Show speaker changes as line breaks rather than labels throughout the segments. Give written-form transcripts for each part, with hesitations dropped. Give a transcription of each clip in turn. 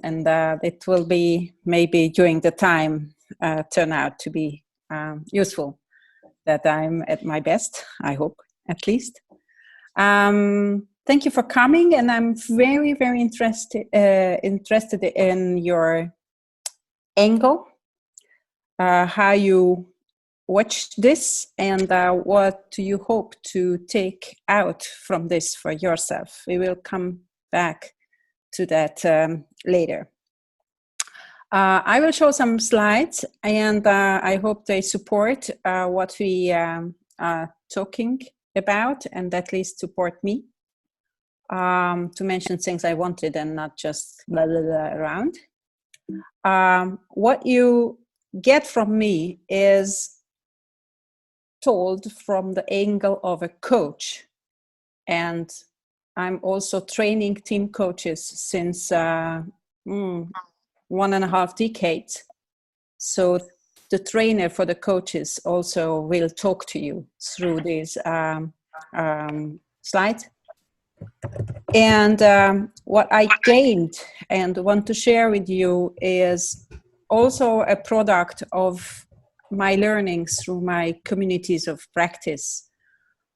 and it will be maybe during the time turn out to be useful, that I'm at my best, I hope, at least. Thank you for coming, and I'm very, very interested in your angle, how you watch this, and what do you hope to take out from this for yourself. We will come back to that later. I will show some slides, and I hope they support what we are talking about, and at least support me to mention things I wanted and not just blah, blah, blah around. What you get from me is told from the angle of a coach, and I'm also training team coaches since 1.5 decades. So the trainer for the coaches also will talk to you through these slides. And what I gained and want to share with you is also a product of my learnings through my communities of practice.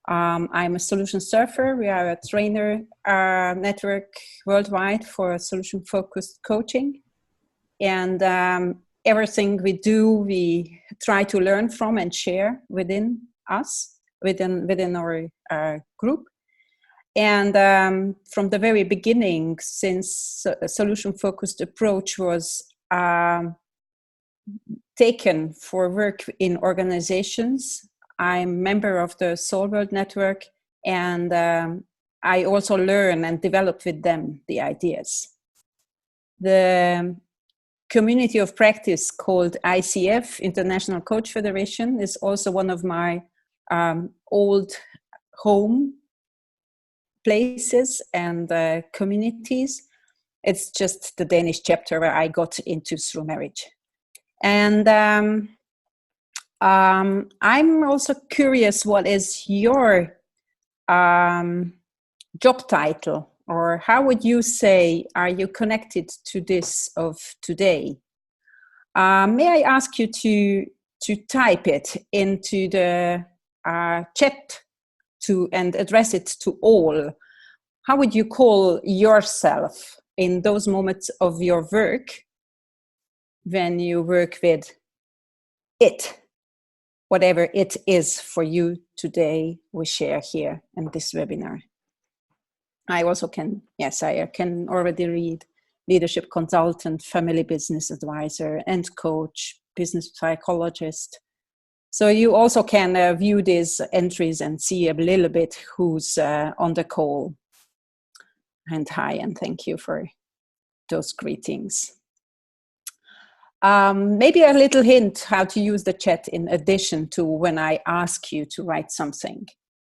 I'm a solution surfer. We are a trainer network worldwide for solution-focused coaching. And everything we do, we try to learn from and share within us, within our group. And from the very beginning, since a solution-focused approach was taken for work in organizations, I'm a member of the Soul World Network, and I also learn and develop with them the ideas. The community of practice called ICF, International Coach Federation, is also one of my old home places and communities. It's just the Danish chapter where I got into through marriage. And I'm also curious, what is your job title, or how would you say are you connected to this of today? May I ask you to type it into the chat and address it to all? How would you call yourself in those moments of your work when you work with it, whatever it is for you today we share here in this webinar? I also can, yes, I can already read leadership consultant, family business advisor, and coach, business psychologist. So you also can view these entries and see a little bit who's on the call. And hi, and thank you for those greetings. Maybe a little hint how to use the chat in addition to when I ask you to write something.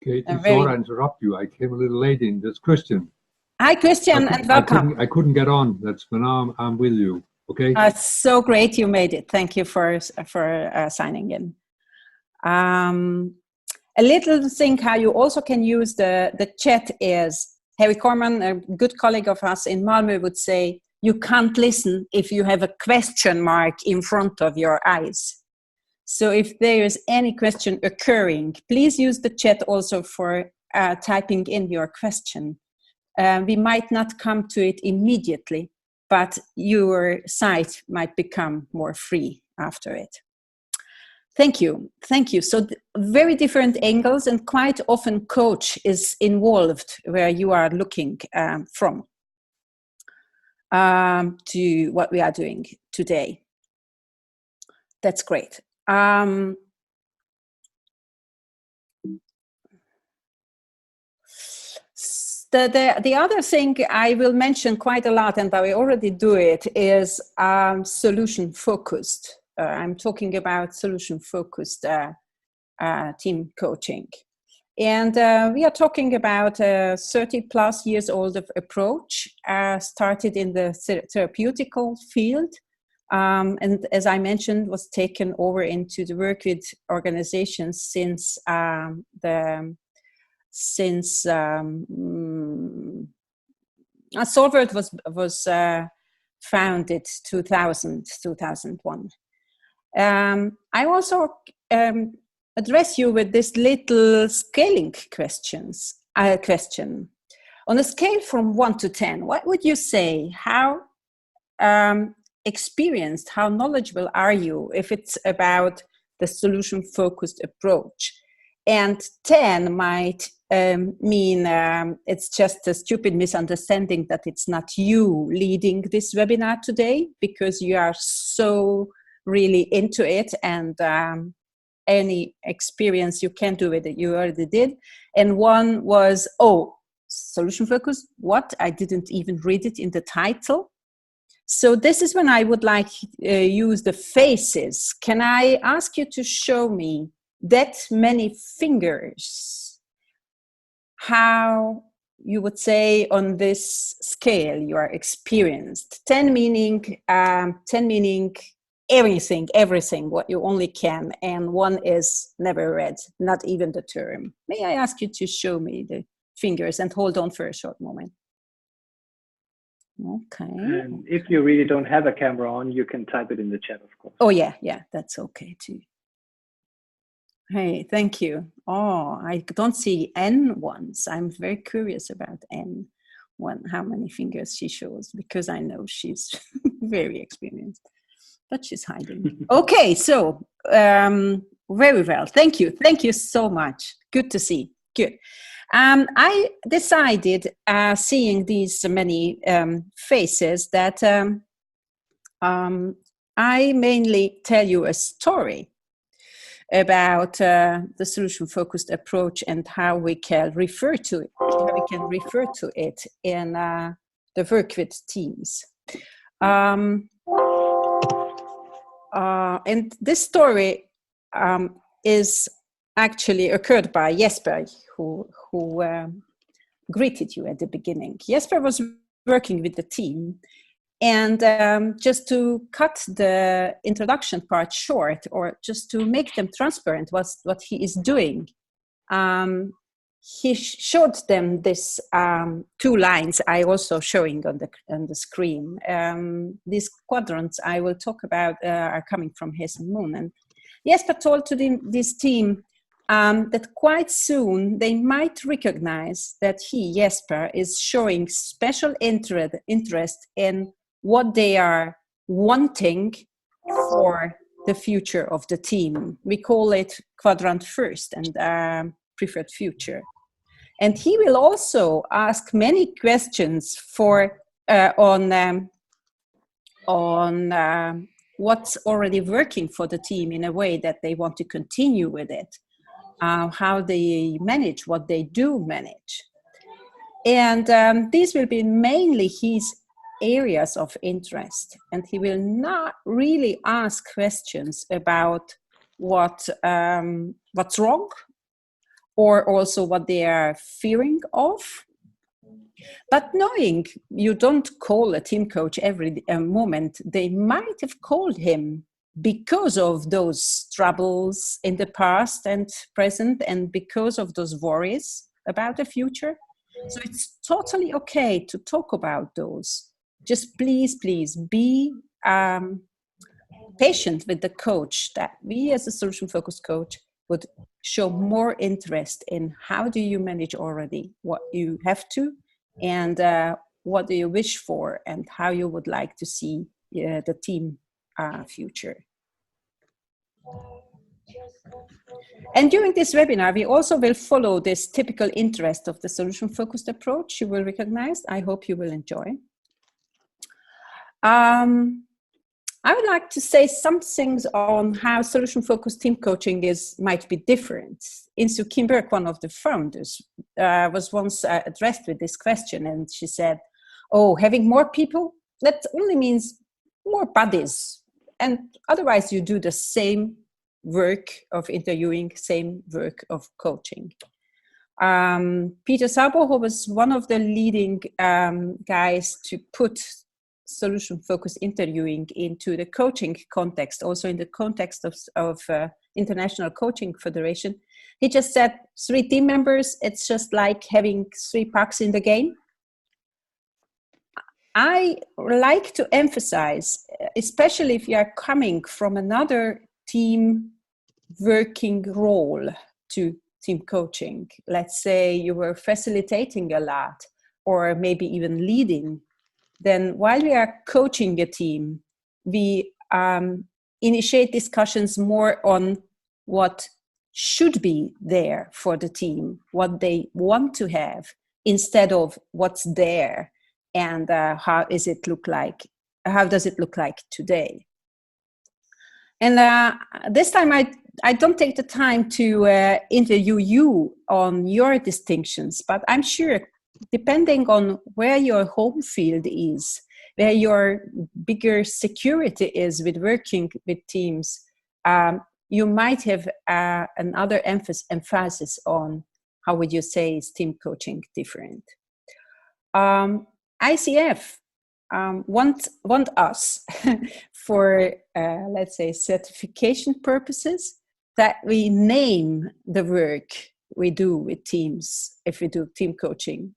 Okay, sorry to interrupt you. I came a little late in. That's Christian.
Hi, Christian, and welcome.
I couldn't get on. That's when I'm with you. Okay.
So great you made it. Thank you for signing in. A little thing how you also can use the chat is, Harry Corman, a good colleague of us in Malmö, would say, you can't listen if you have a question mark in front of your eyes. So if there is any question occurring, please use the chat also for typing in your question. We might not come to it immediately, but your site might become more free after it. Thank you. Thank you. So very different angles, and quite often coach is involved where you are looking from to what we are doing today. That's great. The other thing I will mention quite a lot, and I already do it, is solution focused. I'm talking about solution focused team coaching. And we are talking about a 30 plus years old approach, started in the therapeutical field. And as I mentioned, was taken over into the work with organizations since Solvert was founded 2001. I also address you with this little scaling question. On a scale from 1 to 10, what would you say? How experienced, how knowledgeable are you if it's about the solution-focused approach? And 10 might mean it's just a stupid misunderstanding that it's not you leading this webinar today because you are so really into it, and any experience you can do with it, you already did. And 1 was, oh, solution focus, what? I didn't even read it in the title. So this is when I would like use the faces. Can I ask you to show me that many fingers? How you would say on this scale you are experienced? 10 meaning everything what you only can, and 1 is never read, not even the term. May I ask you to show me the fingers and hold on for a short moment? Okay.
And if you really don't have a camera on, you can type it in the chat, of course.
Oh yeah, that's okay too. Hey, thank you. Oh, I don't see N ones. I'm very curious about N1, how many fingers she shows, because I know she's very experienced, but she's hiding. Okay, so very well. Thank you. Thank you so much. Good to see. Good. I decided, seeing these many faces, that I mainly tell you a story about the solution-focused approach and how we can refer to it, in the work with teams. And this story is actually occurred by Jesper, who greeted you at the beginning. Jesper was working with the team, and just to cut the introduction part short, or just to make them transparent what he is doing, he showed them this 2 lines I also showing on the screen. These quadrants I will talk about are coming from Hess and Moon, and Jesper told to this team that quite soon they might recognize that Jesper, is showing special interest in what they are wanting for the future of the team. We call it quadrant first and preferred future. And he will also ask many questions on what's already working for the team in a way that they want to continue with it. How they manage what they do manage. And these will be mainly his areas of interest. And he will not really ask questions about what's wrong, or also what they are fearing of. But knowing you don't call a team coach every moment, they might have called him because of those troubles in the past and present, and because of those worries about the future. So it's totally okay to talk about those. Just please be patient with the coach, that we as a solution-focused coach would show more interest in how do you manage already what you have to, and what do you wish for, and how you would like to see the team future. And during this webinar, we also will follow this typical interest of the solution-focused approach you will recognize. I hope you will enjoy. I would like to say some things on how solution-focused team coaching might be different. Insu Kimberg, one of the founders, was once addressed with this question, and she said, oh, having more people, that only means more bodies. And otherwise you do the same work of interviewing, same work of coaching. Peter Sabo, who was one of the leading guys to put solution-focused interviewing into the coaching context, also in the context of International Coaching Federation, he just said 3 team members, it's just like having 3 pucks in the game. I like to emphasize, especially if you are coming from another team working role to team coaching. Let's say you were facilitating a lot, or maybe even leading. Then while we are coaching a team, we initiate discussions more on what should be there for the team, what they want to have, instead of what's there and how does it look like today. And this time I don't take the time to interview you on your distinctions, but I'm sure, depending on where your home field is, where your bigger security is with working with teams, you might have another emphasis on how would you say is team coaching different. ICF want us for, let's say, certification purposes, that we name the work we do with teams, if we do team coaching,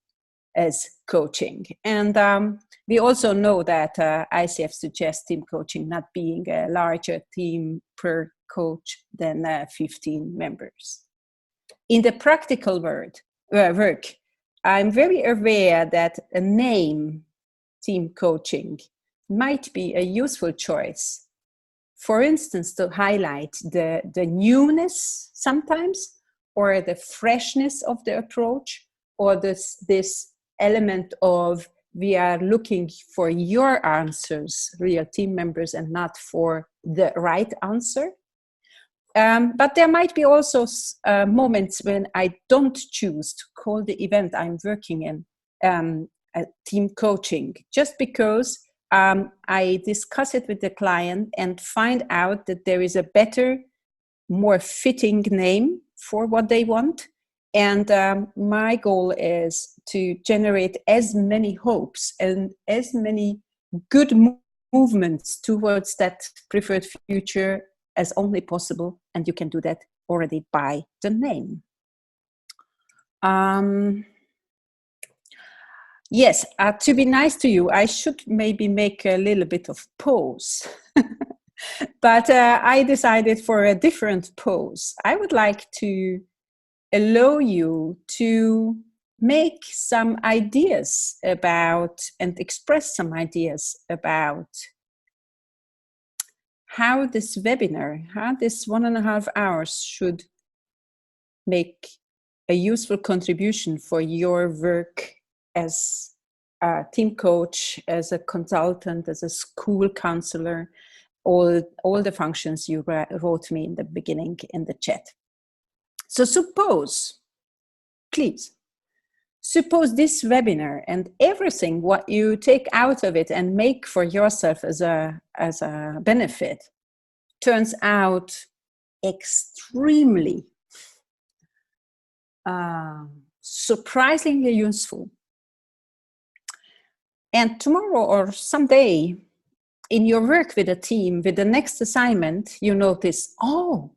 as coaching. And we also know that ICF suggests team coaching not being a larger team per coach than 15 members. In the practical work, I'm very aware that a name, team coaching, might be a useful choice. For instance, to highlight the newness sometimes, or the freshness of the approach, or this element of we are looking for your answers, real team members, and not for the right answer. But there might be also moments when I don't choose to call the event I'm working in a team coaching, just because I discuss it with the client and find out that there is a better, more fitting name for what they want. And my goal is to generate as many hopes and as many good movements towards that preferred future as only possible. And you can do that already by the name. Yes, to be nice to you, I should maybe make a little bit of pose. But I decided for a different pose. I would like to allow you to make some ideas about and express some ideas about how this webinar, how this 1.5 hours should make a useful contribution for your work as a team coach, as a consultant, as a school counselor, all the functions you wrote me in the beginning in the chat. So suppose this webinar and everything what you take out of it and make for yourself as a benefit turns out extremely surprisingly useful. And tomorrow or someday in your work with a team, with the next assignment, you notice, oh,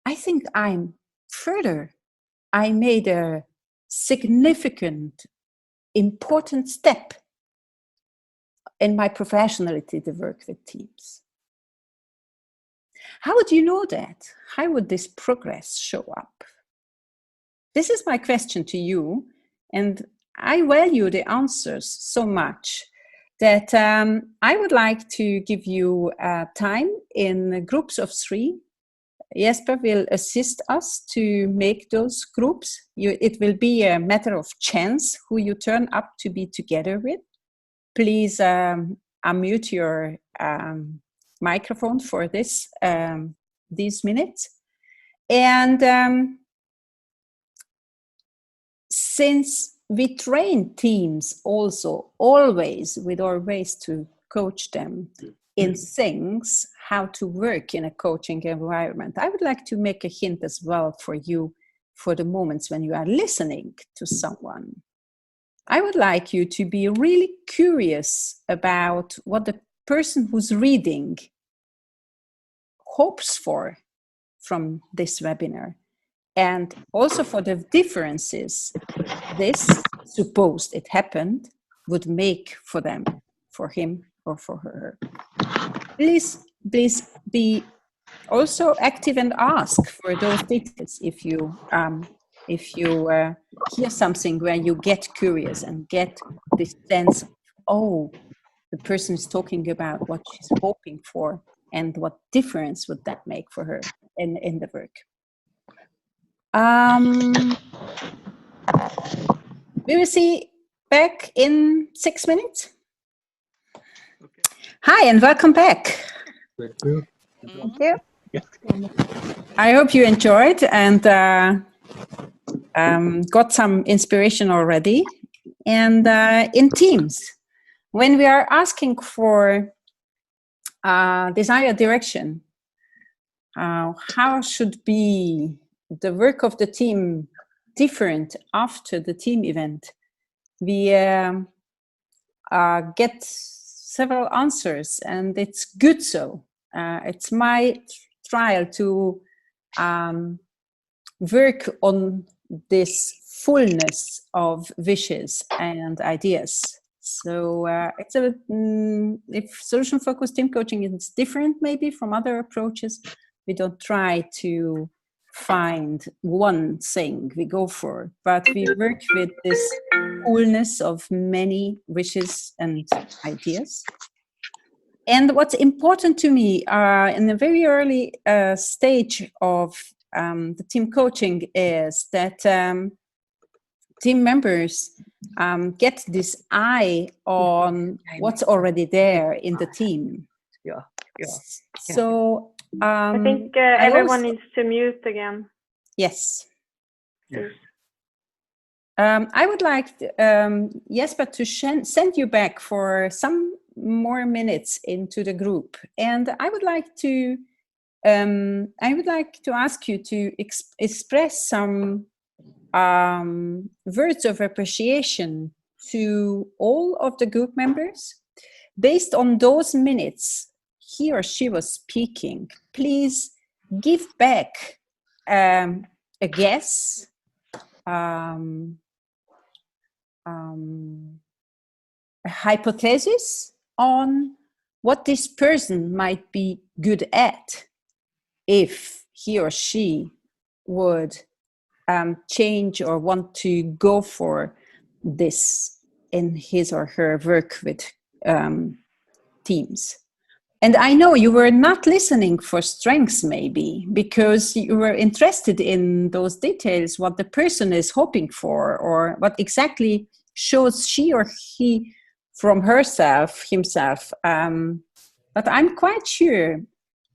I think I'm further. I made a significant, important step in my professionality to work with teams. How would you know that? How would this progress show up? This is my question to you, and I value the answers so much that I would like to give you time in groups of 3. Jesper will assist us to make those groups. It will be a matter of chance who you turn up to be together with. Please unmute your microphone for these minutes. And since we train teams also always with our ways to coach them in things, how to work in a coaching environment, I would like to make a hint as well for you for the moments when you are listening to someone. I would like you to be really curious about what the person who's reading hopes for from this webinar, and also for the differences this, supposed it happened, would make for them. for him or for her. Please be also active and ask for those details if you hear something where you get curious and get this sense of, oh, the person is talking about what she's hoping for and what difference would that make for her in the work. We will see back in 6 minutes.
Okay.
Hi and welcome back.
Thank you.
Thank you. I hope you enjoyed and got some inspiration already. And in teams, when we are asking for desired direction, how should be the work of the team different after the team event? We get several answers, and it's good so. It's my trial to work on this fullness of wishes and ideas. So it's if solution-focused team coaching is different maybe from other approaches, we don't try to find one thing we go for, but we work with this fullness of many wishes and ideas. And what's important to me in the very early stage of the team coaching is that team members get this eye on what's already there in the team.
Yeah.
So
I think everyone needs to mute again.
Yes.
Yes.
I would like Jesper to send you back for some more minutes into the group, and I would like to ask you to express some words of appreciation to all of the group members based on those minutes he or she was speaking. Please give back a guess, a hypothesis on what this person might be good at if he or she would change or want to go for this in his or her work with teams. And I know you were not listening for strengths maybe because you were interested in those details, what the person is hoping for or what exactly shows she or he from himself. But I'm quite sure,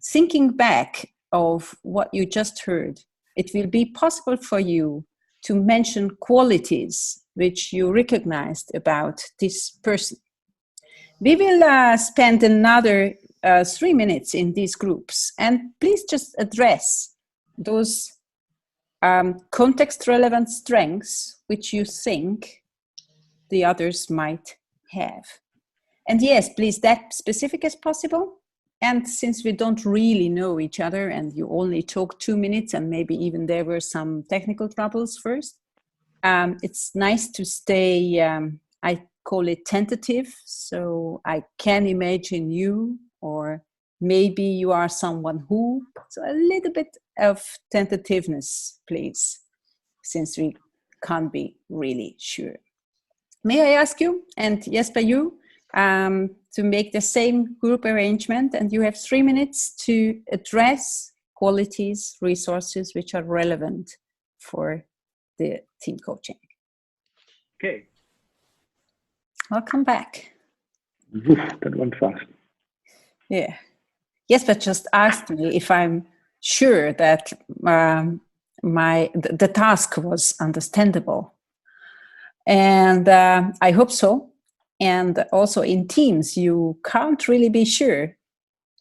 thinking back of what you just heard, it will be possible for you to mention qualities which you recognized about this person. We will spend another 3 minutes in these groups, and please just address those context-relevant strengths which you think the others might have. And yes, please, that specific as possible. And since we don't really know each other and you only talk 2 minutes and maybe even there were some technical troubles first, it's nice to stay, I call it tentative. So I can imagine you, or maybe you are someone who, so a little bit of tentativeness, please, since we can't be really sure. May I ask you, and Jesper, you, to make the same group arrangement, and you have 3 minutes to address qualities, resources which are relevant for the team coaching.
Okay.
Welcome back.
Oof, that went fast.
Yeah. Jesper just asked me if I'm sure that the task was understandable. And I hope so. And also in teams, you can't really be sure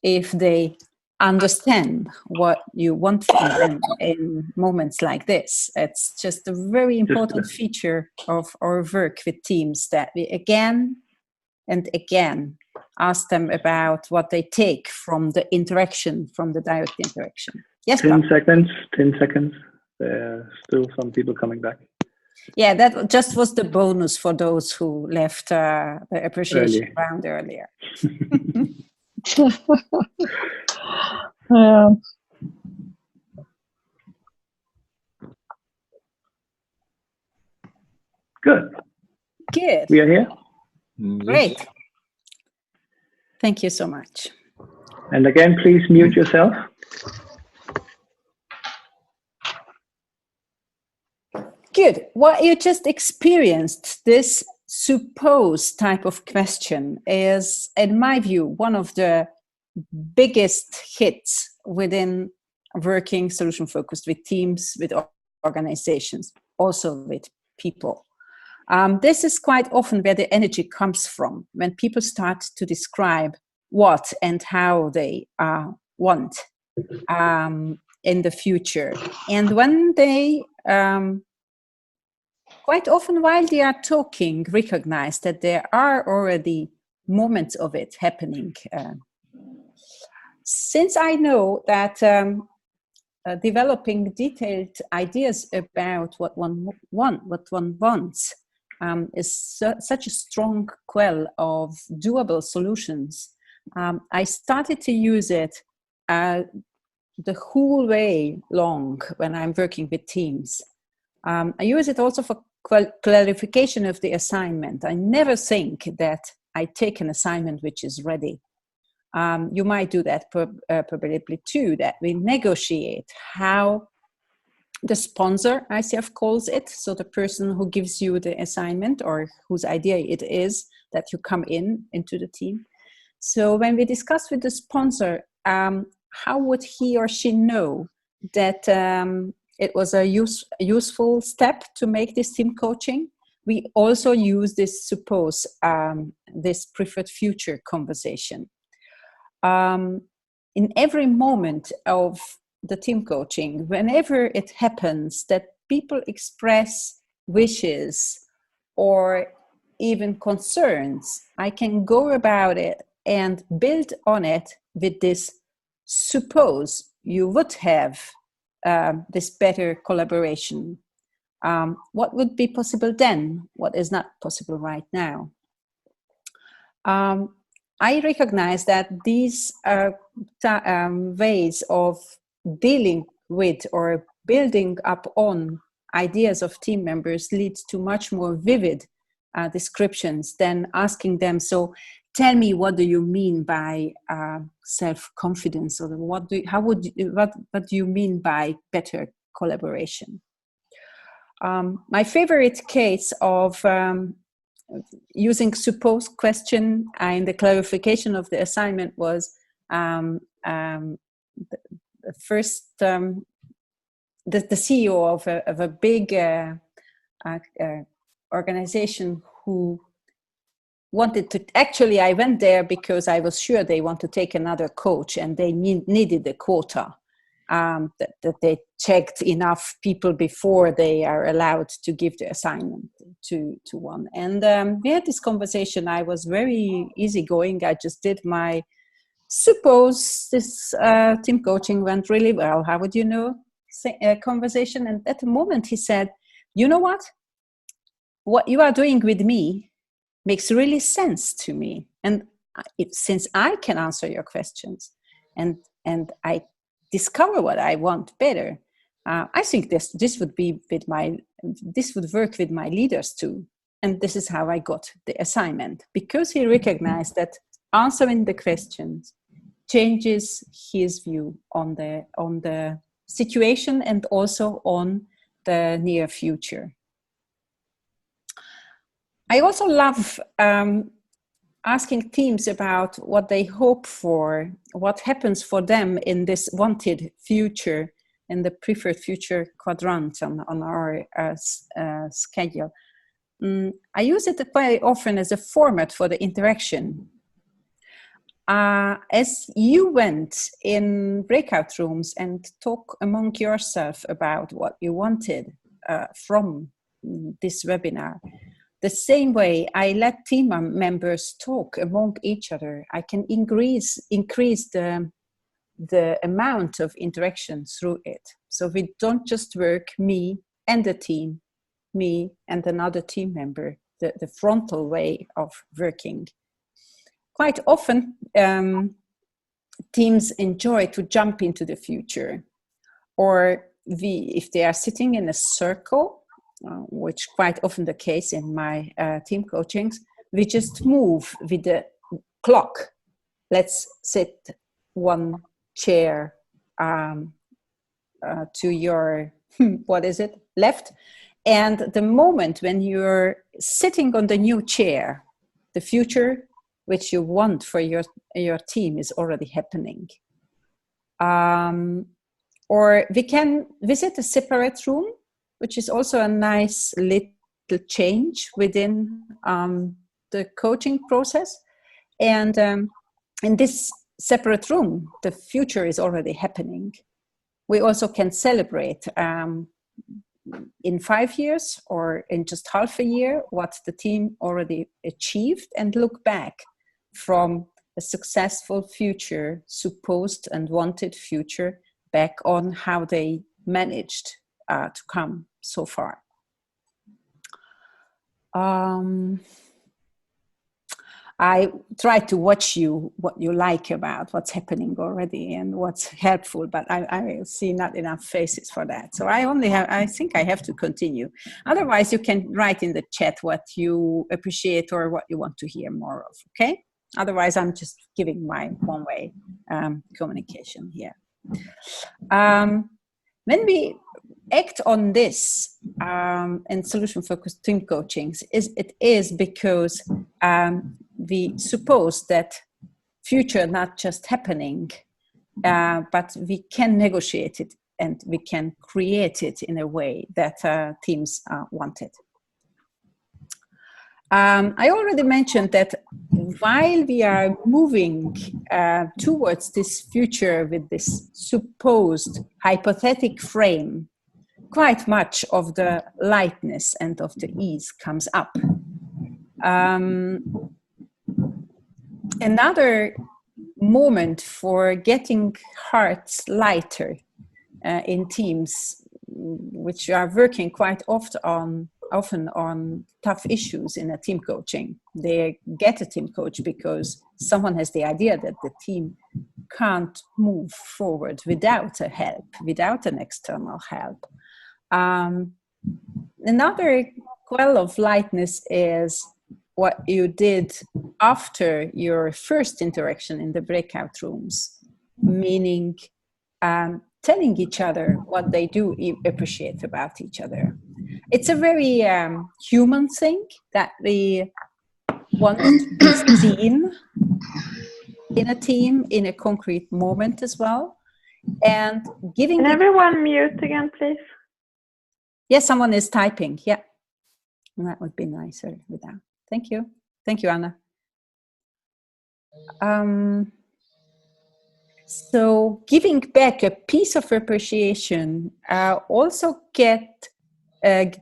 if they understand what you want from them in moments like this. It's just a very important feature of our work with teams that we again and again ask them about what they take from the interaction, from the direct interaction. Yes,
10 seconds. There's still some people coming back.
Yeah, that just was the bonus for those who left the appreciation round earlier.
Yeah.
Good.
Good.
We are here.
Great. Thank you so much.
And again, please mute yourself.
Good. What you just experienced, this suppose type of question, is, in my view, one of the biggest hits within working solution focused with teams, with organizations, also with people. This is quite often where the energy comes from, when people start to describe what and how they want in the future. And when they, quite often while they are talking, recognize that there are already moments of it happening. Since I know that developing detailed ideas about what one wants, is such a strong quell of doable solutions, I started to use it the whole way long when I'm working with teams. I use it also for clarification of the assignment. I never think that I take an assignment which is ready. You might do that probably too, that we negotiate how the sponsor, ICF calls it, so the person who gives you the assignment or whose idea it is that you come into the team. So when we discuss with the sponsor, how would he or she know that it was a useful step to make this team coaching? We also use this suppose, this preferred future conversation. In every moment of the team coaching, whenever it happens that people express wishes or even concerns, I can go about it and build on it with this suppose you would have this better collaboration. What would be possible then? What is not possible right now? I recognize that these ways of dealing with or building up on ideas of team members leads to much more vivid descriptions than asking them, so tell me, what do you mean by self-confidence, or what do you mean by better collaboration? My favorite case of using suppose question in the clarification of the assignment was the first, the CEO of a big organization who wanted to, actually I went there because I was sure they want to take another coach and they needed a quota, that they checked enough people before they are allowed to give the assignment to one. And we had this conversation. I was very easygoing. I just did my suppose this team coaching went really well. How would you know? Conversation. And at the moment he said, you know what you are doing with me makes really sense to me. And since I can answer your questions and I discover what I want better, I think this would work with my leaders too. And this is how I got the assignment, because he recognized that answering the questions changes his view on the situation and also on the near future. I also love asking teams about what they hope for, what happens for them in this wanted future, in the preferred future quadrant on our schedule. I use it very often as a format for the interaction. As you went in breakout rooms and talk among yourself about what you wanted from this webinar, the same way I let team members talk among each other, I can increase the amount of interaction through it. So we don't just work, me and the team, me and another team member, the frontal way of working. Quite often, teams enjoy to jump into the future, or if they are sitting in a circle, which quite often the case in my team coachings, we just move with the clock. Let's sit one chair to your, left. And the moment when you're sitting on the new chair, the future which you want for your team is already happening. Or we can visit a separate room, which is also a nice little change within the coaching process. And in this separate room, the future is already happening. We also can celebrate in 5 years or in just half a year what the team already achieved, and look back from a successful future, supposed and wanted future, back on how they managed to come so far. I try to watch what you like about what's happening already and what's helpful, but I see not enough faces for that. So I think I have to continue. Otherwise, you can write in the chat what you appreciate or what you want to hear more of, okay? Otherwise, I'm just giving my one-way communication here. When we act on this in solution-focused team coachings, it is because we suppose that future not just happening, but we can negotiate it and we can create it in a way that teams want it. I already mentioned that while we are moving towards this future with this supposed hypothetic frame, quite much of the lightness and of the ease comes up. Another moment for getting hearts lighter in teams, which are working quite often on tough issues in a team coaching. They get a team coach because someone has the idea that the team can't move forward without a help, without an external help. Another quell of lightness is what you did after your first interaction in the breakout rooms, meaning telling each other what they do appreciate about each other. It's a very human thing that we want to be seen in a team, in a concrete moment as well. And giving...
Can everyone mute again, please?
Yes, someone is typing. Yeah. That would be nicer without. Thank you. Thank you, Anna. So giving back a piece of appreciation also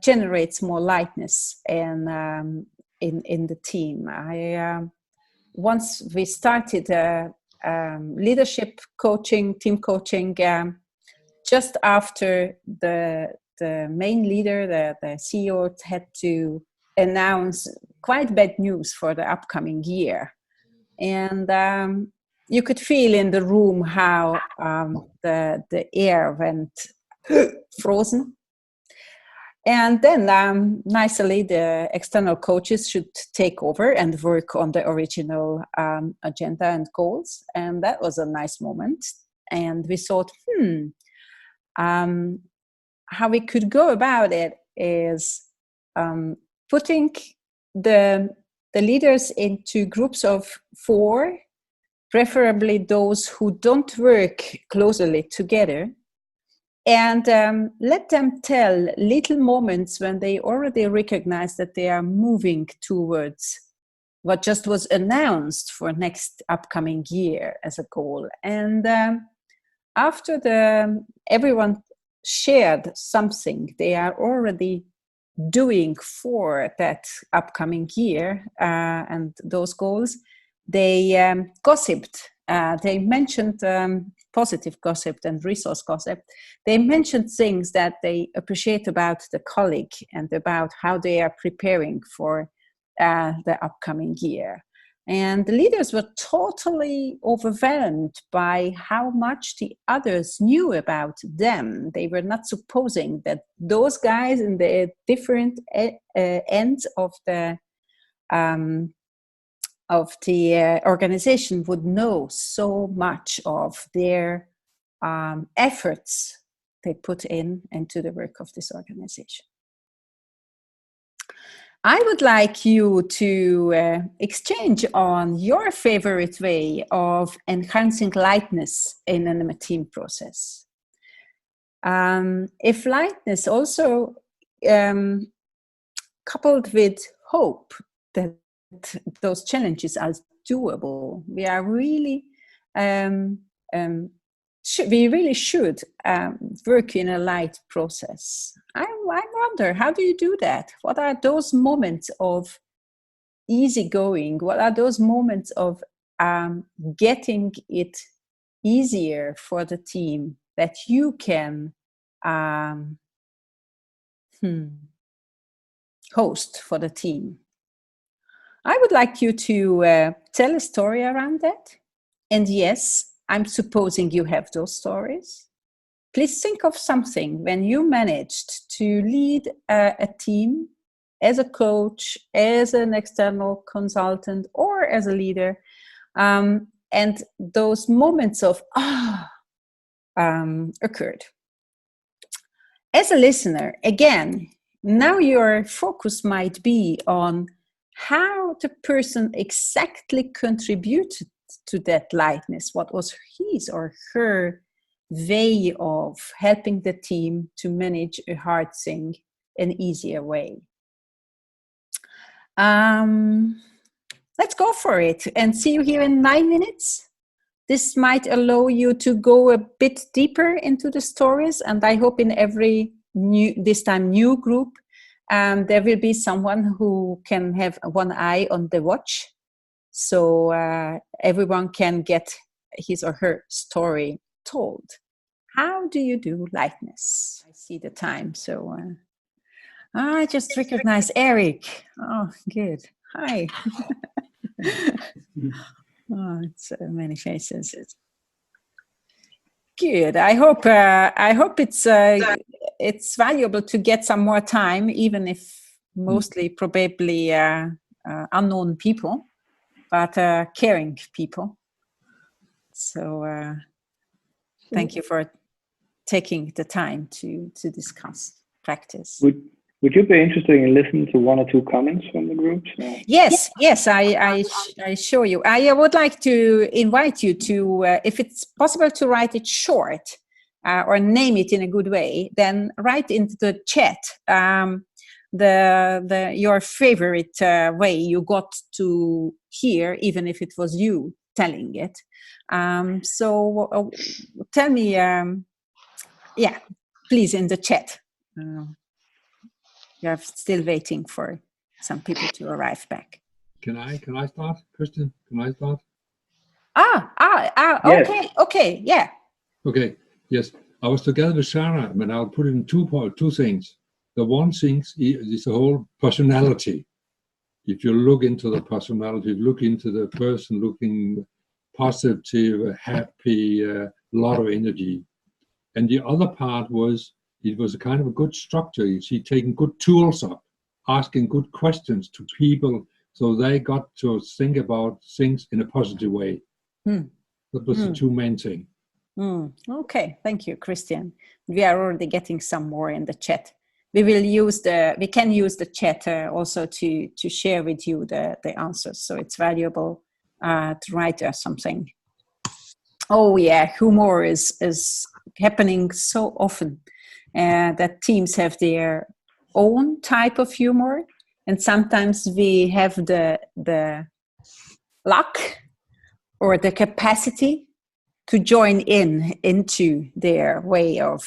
generates more lightness and in the team. Once we started leadership coaching, team coaching, just after the main leader, the CEO, had to announce quite bad news for the upcoming year. And you could feel in the room how the air went frozen. And then nicely, the external coaches should take over and work on the original agenda and goals. And that was a nice moment. And we thought, how we could go about it is putting the leaders into groups of 4, preferably those who don't work closely together, and let them tell little moments when they already recognize that they are moving towards what just was announced for next upcoming year as a goal. And after everyone shared something they are already doing for that upcoming year and those goals, they gossiped. They mentioned positive gossip than resource gossip. They mentioned things that they appreciate about the colleague and about how they are preparing for the upcoming year. And the leaders were totally overwhelmed by how much the others knew about them. They were not supposing that those guys in the different ends of the organization would know so much of their efforts they put into the work of this organization. I would like you to exchange on your favorite way of enhancing lightness in a team process. If lightness also coupled with hope that those challenges are doable, we are really we really should work in a light process. I wonder, how do you do that? What are those moments of easygoing? What are those moments of getting it easier for the team that you can host for the team? I would like you to tell a story around that. And yes, I'm supposing you have those stories. Please think of something when you managed to lead a team as a coach, as an external consultant, or as a leader, and those moments of occurred. As a listener, again, now your focus might be on how the person exactly contributed to that lightness. What was his or her way of helping the team to manage a hard thing in an easier way? Let's go for it and see you here in 9 minutes. This might allow you to go a bit deeper into the stories, and I hope in every new group there will be someone who can have one eye on the watch, so everyone can get his or her story told. How do you do lightness? I see the time, so I just recognize Eric. Oh, good. Hi. Oh, it's many faces. Good. I hope it's valuable to get some more time, even if mostly probably unknown people, but caring people. So thank you for taking the time to discuss practice.
Would you be interested in listening to one or two comments from the group?
Yes, I assure you. I would like to invite you to, if it's possible to write it short or name it in a good way, then write into the chat your favorite way you got to hear, even if it was you telling it. So tell me, please, in the chat. You're still waiting for some people to arrive back.
Can I start, Christian? Can I start?
Yes.
Okay, yeah.
Okay, yes. I was together with Sarah, but I'll put it in two things. The one thing is the whole personality. If you look into the personality, look into the person looking positive, happy, a lot of energy. And the other part was, it was a kind of a good structure. You see, taking good tools up, asking good questions to people so they got to think about things in a positive way. That was the two main things.
Okay, thank you, Christian. We are already getting some more in the chat. We can use the chat also to share with you the answers. So it's valuable to write something. Oh yeah, humor is happening so often. That teams have their own type of humor, and sometimes we have the luck or the capacity to join into their way of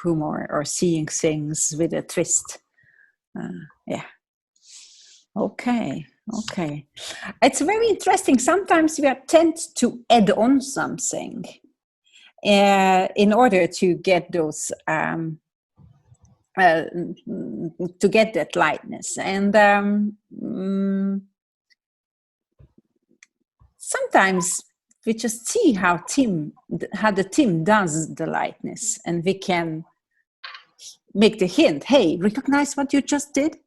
humor or seeing things with a twist. Okay. Okay. It's very interesting. Sometimes we tend to add on something in order to get those, to get that lightness. And sometimes we just see how the team does the lightness, and we can make the hint, hey, recognize what you just did?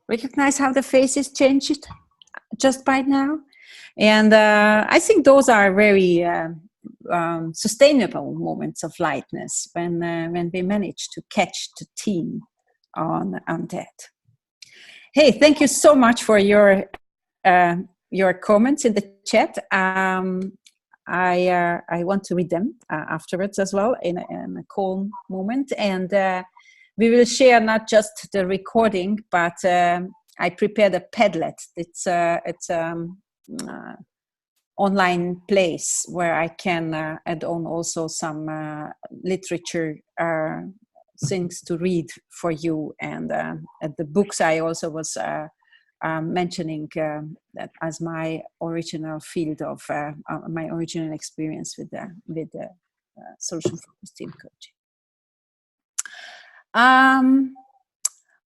Recognize how the faces changed just by now? And I think those are very sustainable moments of lightness when we manage to catch the team on that. Hey, thank you so much for your comments in the chat. I want to read them afterwards as well in a calm moment, and we will share not just the recording, but I prepared a Padlet. It's online place where I can add on also some literature things to read for you, and the books I also was mentioning that as my original field of my original experience with the solution-focused team coaching.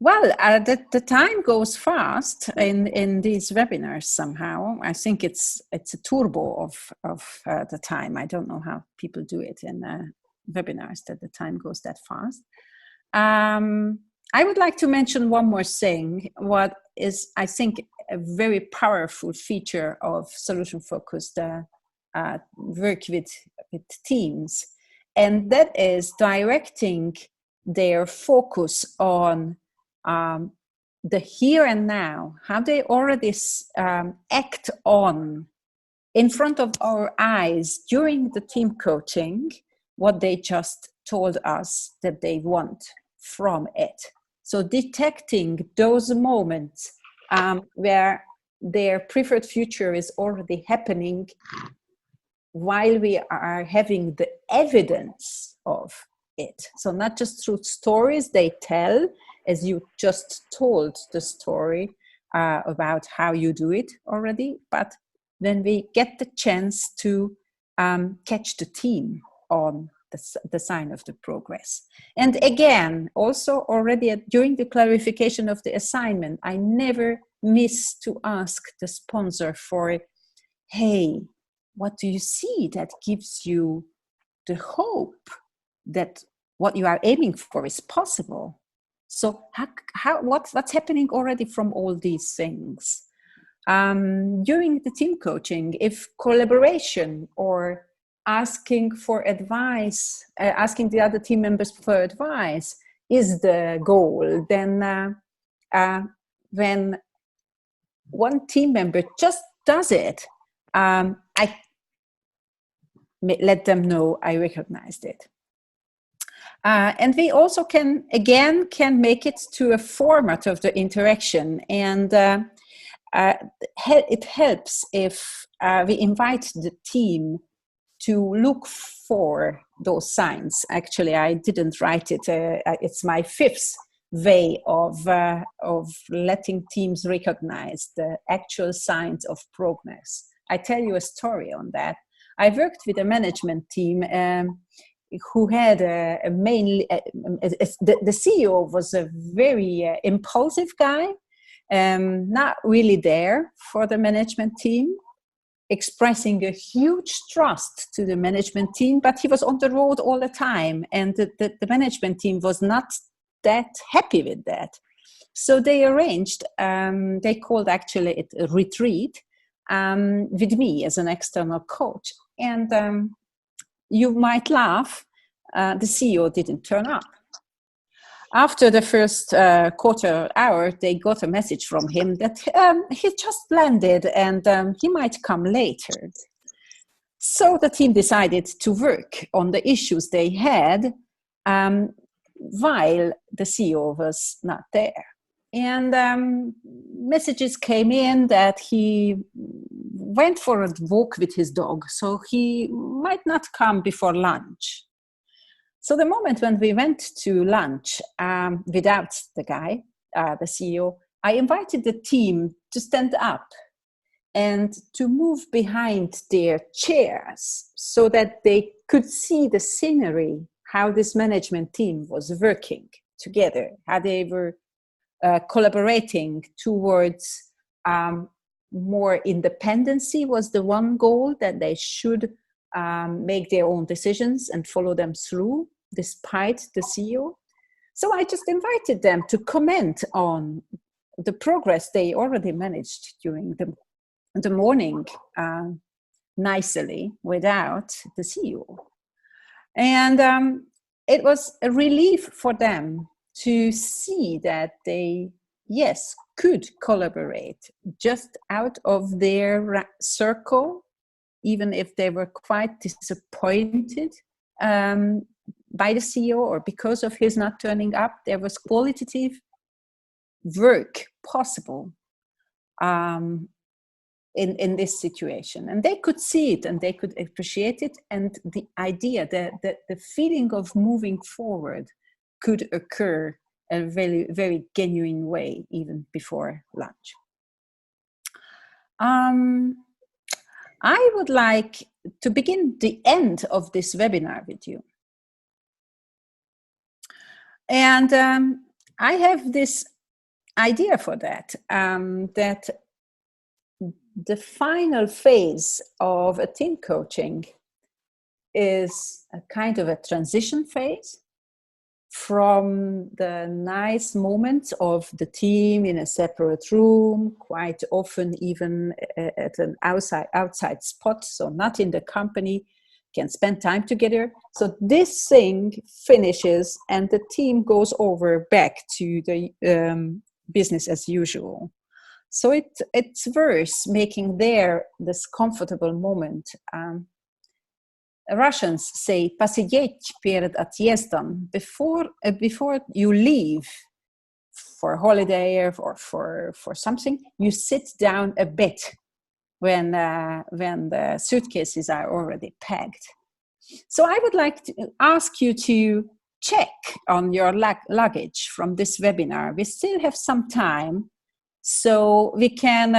Well, the time goes fast in these webinars somehow. I think it's a turbo of the time. I don't know how people do it in webinars, that the time goes that fast. I would like to mention one more thing, what is, I think, a very powerful feature of solution-focused work with teams, and that is directing their focus on the here and now, how they already act on in front of our eyes during the team coaching, what they just told us that they want from it. So detecting those moments where their preferred future is already happening while we are having the evidence of it. So not just through stories they tell, as you just told the story about how you do it already, but then we get the chance to catch the team on the sign of the progress. And again, also already during the clarification of the assignment, I never miss to ask the sponsor for, hey, what do you see that gives you the hope that what you are aiming for is possible? So what's happening already from all these things? During the team coaching, if collaboration or asking for advice, asking the other team members for advice is the goal, then when one team member just does it, I let them know I recognized it. And we also can make it to a format of the interaction, and it helps if we invite the team to look for those signs. Actually, I didn't write it. It's my fifth way of letting teams recognize the actual signs of progress. I tell you a story on that. I worked with a management team who had the CEO was a very impulsive guy, not really there for the management team, expressing a huge trust to the management team, but he was on the road all the time, and the management team was not that happy with that. So they arranged, they called actually it a retreat with me as an external coach. And you might laugh, the CEO didn't turn up. After the first quarter hour, they got a message from him that he just landed and he might come later. So the team decided to work on the issues they had while the CEO was not there. And messages came in that he went for a walk with his dog, so he might not come before lunch. So the moment when we went to lunch without the guy, the CEO, I invited the team to stand up and to move behind their chairs so that they could see the scenery, how this management team was working together, how they were collaborating towards more independency was the one goal, that they should make their own decisions and follow them through despite the CEO. So I just invited them to comment on the progress they already managed during the morning nicely without the CEO. And it was a relief for them to see that they, yes, could collaborate just out of their circle, even if they were quite disappointed by the CEO or because of his not turning up. There was qualitative work possible in this situation, and they could see it and they could appreciate it, and the idea that the feeling of moving forward could occur in a very, very genuine way even before lunch. I would like to begin the end of this webinar with you. And I have this idea for that, that the final phase of a team coaching is a kind of a transition phase from the nice moments of the team in a separate room, quite often even at an outside spot, so not in the company, can spend time together. So this thing finishes and the team goes over back to the business as usual. So it's worth making there this comfortable moment. Russians say "посидеть перед отъездом." Before you leave for a holiday or for something, you sit down a bit when the suitcases are already packed. So I would like to ask you to check on your luggage from this webinar. We still have some time, so we can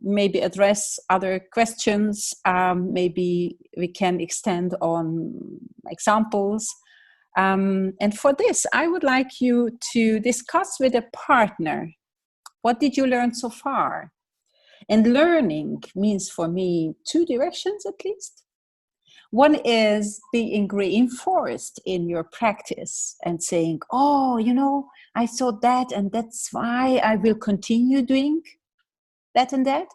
maybe address other questions. Maybe we can extend on examples. And for this, I would like you to discuss with a partner, what did you learn so far? And learning means for me two directions at least. One is being reinforced in your practice and saying, oh, you know, I saw that and that's why I will continue doing that and that.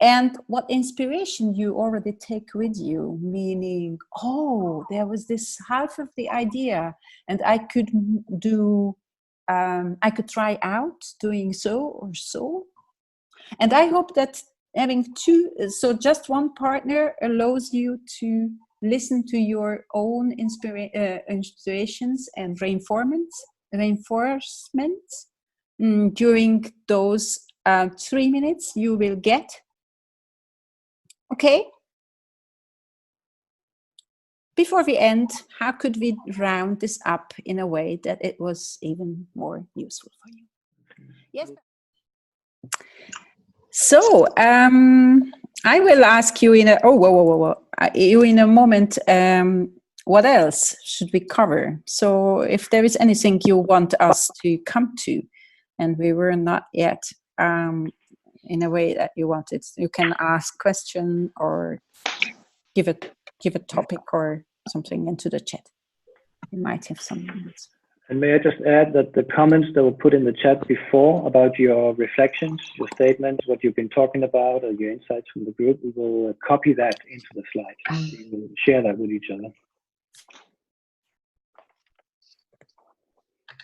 And what inspiration you already take with you, meaning, oh, there was this half of the idea and I could do, I could try out doing so or so. And I hope that having two, so just one partner allows you to listen to your own inspirations and reinforcements during those 3 minutes you will get. Okay? Before we end, how could we round this up in a way that it was even more useful for you? Yes. So I will ask you in a you in a moment. What else should we cover? So if there is anything you want us to come to, and we were not yet in a way that you wanted, you can ask question or give a topic or something into the chat. You might have some minutes.
And may I just add that the comments that were put in the chat before about your reflections, your statements, what you've been talking about, or your insights from the group, we will copy that into the slide. We will share that with each other.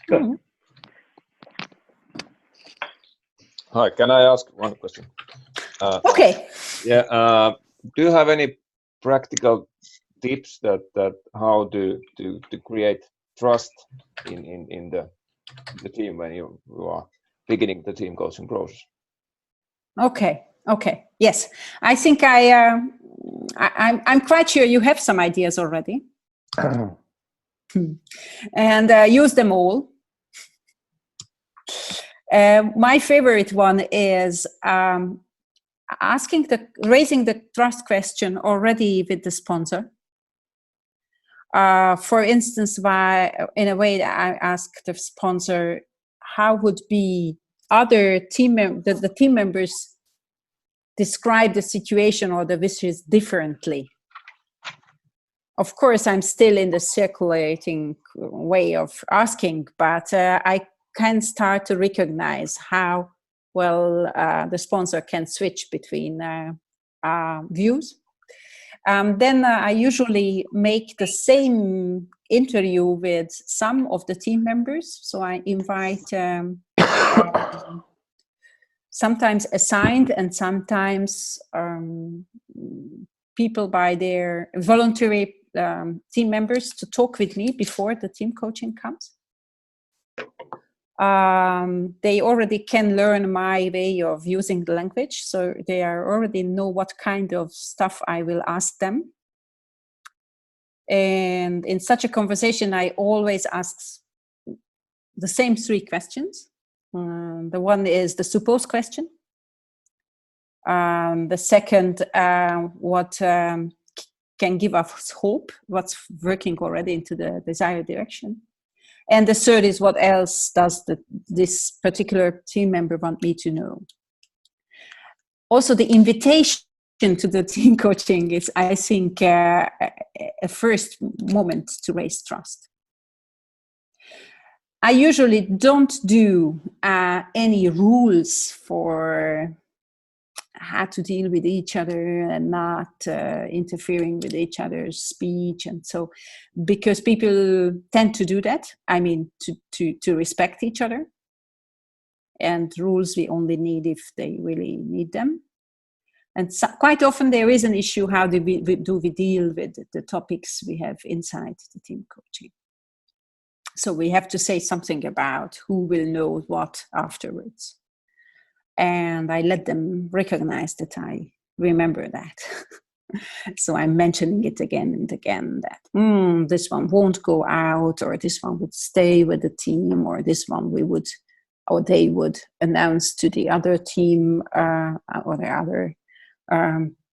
Good.
Hi, can I ask one question?
Okay.
Yeah. Do you have any practical tips that how to create trust in the team when you are beginning the team coaching process? Okay.
Yes, I think I'm quite sure you have some ideas already, and use them all. My favorite one is raising the trust question already with the sponsor. For instance, in a way that I ask the sponsor, how would be other the team members describe the situation or the wishes differently? Of course, I'm still in the circulating way of asking, but I can start to recognize how well the sponsor can switch between views. Then I usually make the same interview with some of the team members. So I invite sometimes assigned and sometimes people by their voluntary team members to talk with me before the team coaching comes. They already can learn my way of using the language, so they already know what kind of stuff I will ask them. And in such a conversation, I always ask the same 3 questions. The one is the suppose question. The second, what can give us hope, what's working already into the desired direction. And the third is, what else does this particular team member want me to know? Also, the invitation to the team coaching is, I think, a first moment to raise trust. I usually don't do any rules for how to deal with each other and not interfering with each other's speech, and so, because people tend to do that. I mean, to respect each other, and rules we only need if they really need them. And so, quite often there is an issue, how do we deal with the topics we have inside the team coaching. So we have to say something about who will know what afterwards. And I let them recognize that I remember that. So I'm mentioning it again and again, that this one won't go out, or this one would stay with the team, or this one they would announce to the other team or the other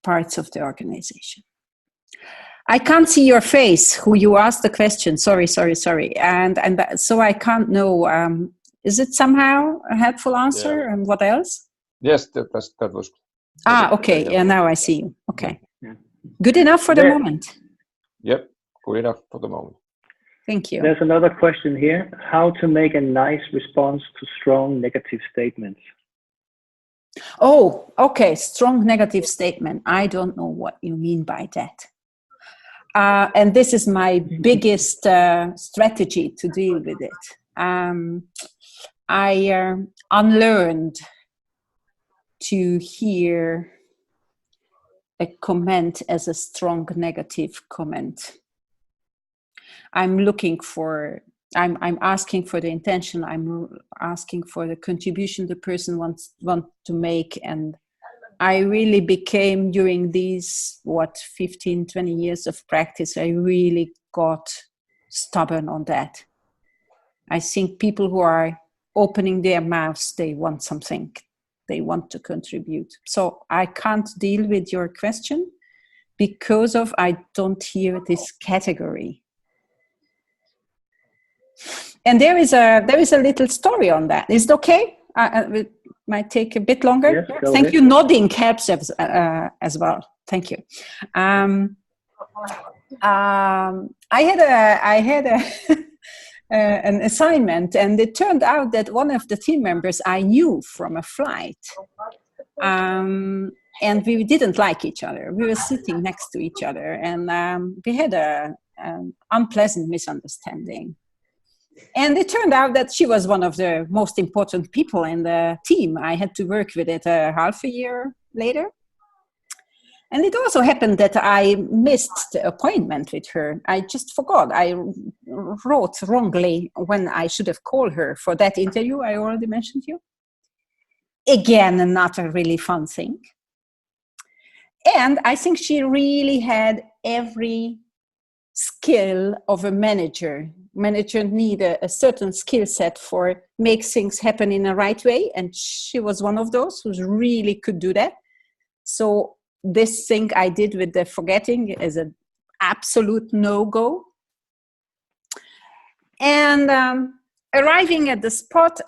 parts of the organization. I can't see your face, who you asked the question. Sorry. And so I can't know. Is it somehow a helpful answer? Yeah. And what else?
Yes, that was.
Okay. Yeah, now I see you. Okay. Yeah. Good enough for the moment.
Yep, good enough for the moment.
Thank you.
There's another question here. How to make a nice response to strong negative statements?
Oh, okay. Strong negative statement. I don't know what you mean by that. And this is my biggest strategy to deal with it. I unlearned to hear a comment as a strong negative comment. I'm asking for the intention, I'm asking for the contribution the person wants to make. And I really became, during these, 15, 20 years of practice, I really got stubborn on that. I think people who are opening their mouths, they want something, they want to contribute. So I can't deal with your question because I don't hear this category. And there is a little story on that. Is it okay? It might take a bit longer.
Yes,
Thank you. Nodding helps as well. Thank you. I had an assignment, and it turned out that one of the team members I knew from a flight, and we didn't like each other. We were sitting next to each other, and we had an unpleasant misunderstanding. And it turned out that she was one of the most important people in the team. I had to work with it half a year later. And it also happened that I missed the appointment with her. I just forgot. I wrote wrongly when I should have called her for that interview I already mentioned to you. Again, not a really fun thing. And I think she really had every skill of a manager. Manager need a certain skill set for make things happen in the right way, and she was one of those who really could do that. So this thing I did with the forgetting is an absolute no-go. And arriving at the spot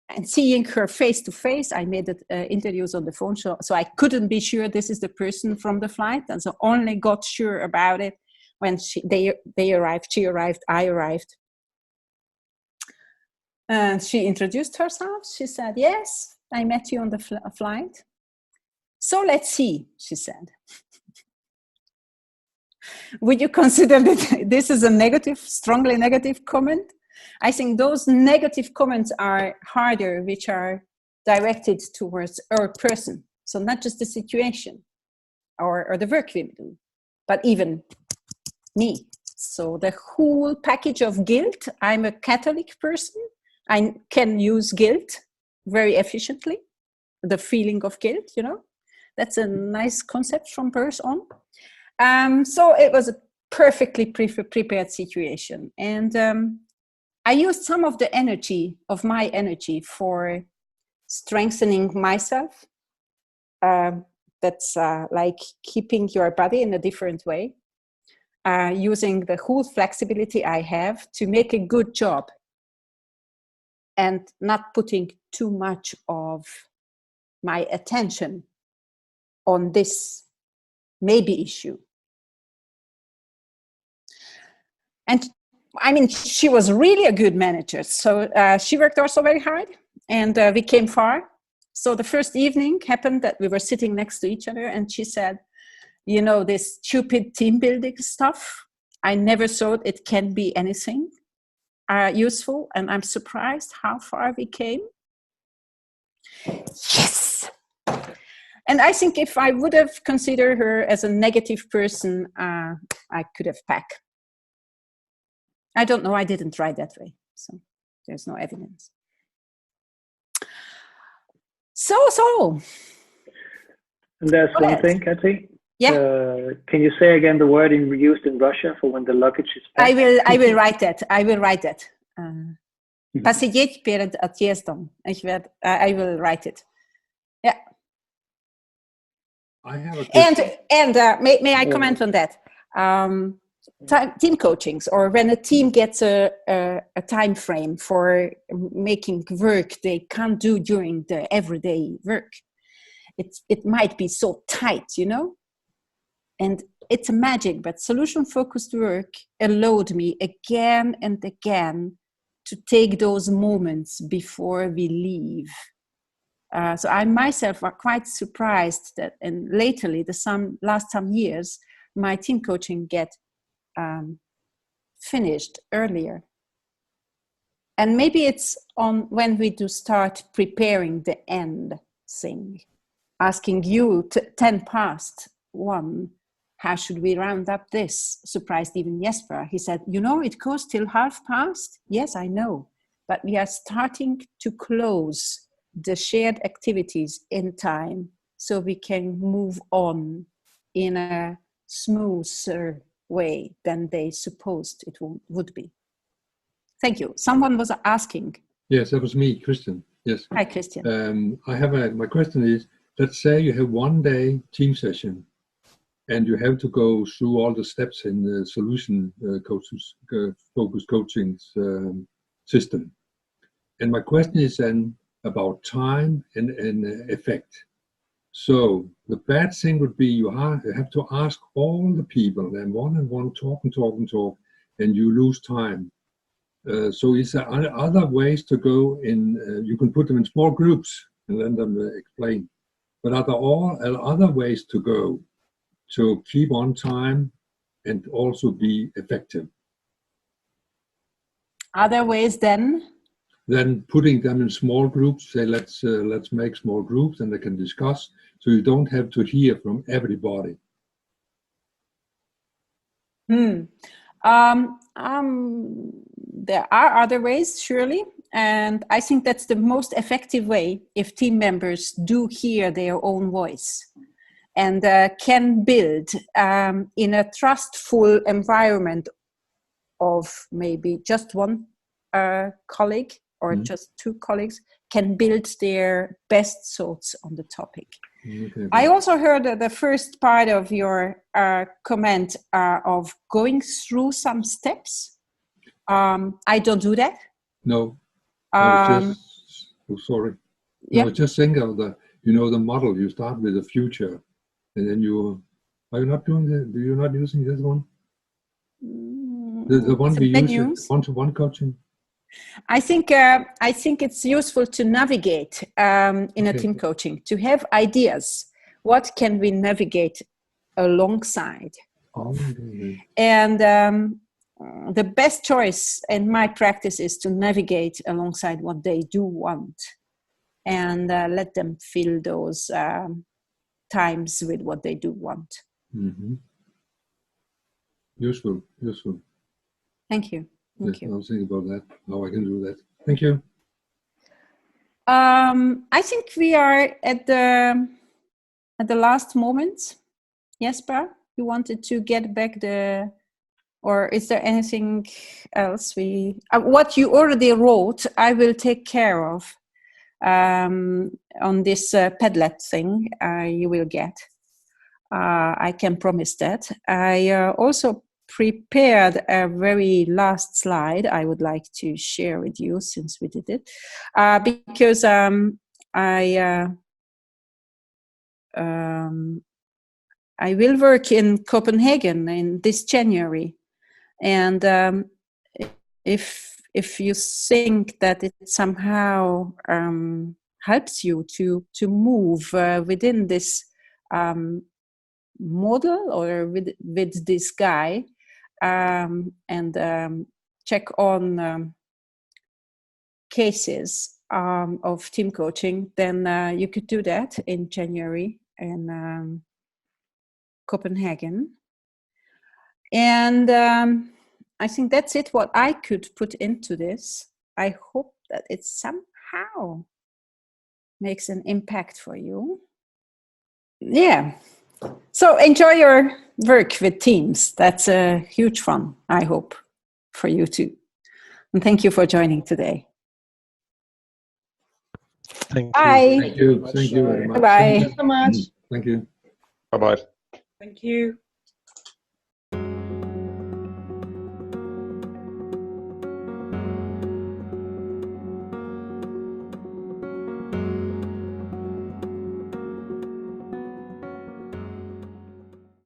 and seeing her face to face, I made interviews on the phone, so I couldn't be sure this is the person from the flight, and so only got sure about it when they arrived. She arrived, I arrived. And she introduced herself. She said, yes, I met you on the flight. So let's see, she said. Would you consider that this is a negative, strongly negative comment? I think those negative comments are harder, which are directed towards our person. So not just the situation or the work we do, but even me. So the whole package of guilt. I'm a Catholic person. I can use guilt very efficiently. The feeling of guilt, you know. That's a nice concept from birth on. So it was a perfectly prepared situation. And I used some of the energy, of my energy, for strengthening myself. That's like keeping your body in a different way. Using the whole flexibility I have to make a good job. And not putting too much of my attention on this maybe issue. And I mean, she was really a good manager. So she worked also very hard, and we came far. So the first evening happened that we were sitting next to each other, and she said, you know, this stupid team building stuff, I never thought it can be anything useful, and I'm surprised how far we came. Yes! And I think if I would have considered her as a negative person, I could have packed. I don't know, I didn't try that way, so there's no evidence. So.
And there's one thing, Kati.
Yeah.
Can you say again the word used in Russia for when the luggage is packed?
I will write that. Посидеть перед отъездом. I will write it. Yeah.
I have a question.
And may I comment on that? Team coachings, or when a team gets a time frame for making work they can't do during the everyday work. It might be so tight, you know? And it's a magic, but solution-focused work allowed me again and again to take those moments before we leave. So I myself are quite surprised that, and lately, last some years, my team coaching get finished earlier. And maybe it's on when we do start preparing the end thing, asking you 10 past 1, how should we round up this? Surprised even Jesper. He said, you know, it goes till 1/2 Yes, I know. But we are starting to close the shared activities in time so we can move on in a smoother way than they supposed it would be. Thank you. Someone was asking.
Yes, that was me, Christian. Yes.
Hi, Christian.
My question is, let's say you have 1 day team session and you have to go through all the steps in the solution focused coaching system. And my question is then about time and effect. So the bad thing would be you have to ask all the people and one talk, and you lose time. So is there other ways to go in? You can put them in small groups and let them explain. But are there other ways to go to keep on time and also be effective?
Other ways
then putting them in small groups, say let's make small groups and they can discuss, so you don't have to hear from everybody.
There are other ways, surely, and I think that's the most effective way if team members do hear their own voice. and can build in a trustful environment of maybe just one colleague or just two colleagues, can build their best thoughts on the topic.
Okay.
I also heard the first part of your comment of going through some steps. I don't do that.
No, I was just, oh, sorry. No, I was just thinking of the, you know, the model. You start with the future, and then you, are you not doing that? You're not using this one? The one we use, one-to-one coaching?
I think it's useful to navigate in a team coaching, to have ideas. What can we navigate alongside of? And the best choice in my practice is to navigate alongside what they do want, and let them fill those times with what they do want.
Mm-hmm. Useful.
Thank you.
Thank you. I was thinking about that. How I can do that. Thank you.
I think we are at the last moment. Jesper, you wanted to get back or is there anything else what you already wrote, I will take care of on this Padlet thing you will get. I can promise that. I also prepared a very last slide I would like to share with you, since we did it, because I will work in Copenhagen in this January, and if you think that it somehow helps you to move within this model or with this guy, and check on cases of team coaching, then you could do that in January in Copenhagen. And I think that's it, what I could put into this. I hope that it somehow makes an impact for you. Yeah. So enjoy your work with teams. That's a huge fun, I hope, for you too. And thank you for joining today.
Thank you.
Bye.
Thank you. Thank you very much.
Bye.
Thank you so much.
Thank you.
Bye-bye.
Thank you.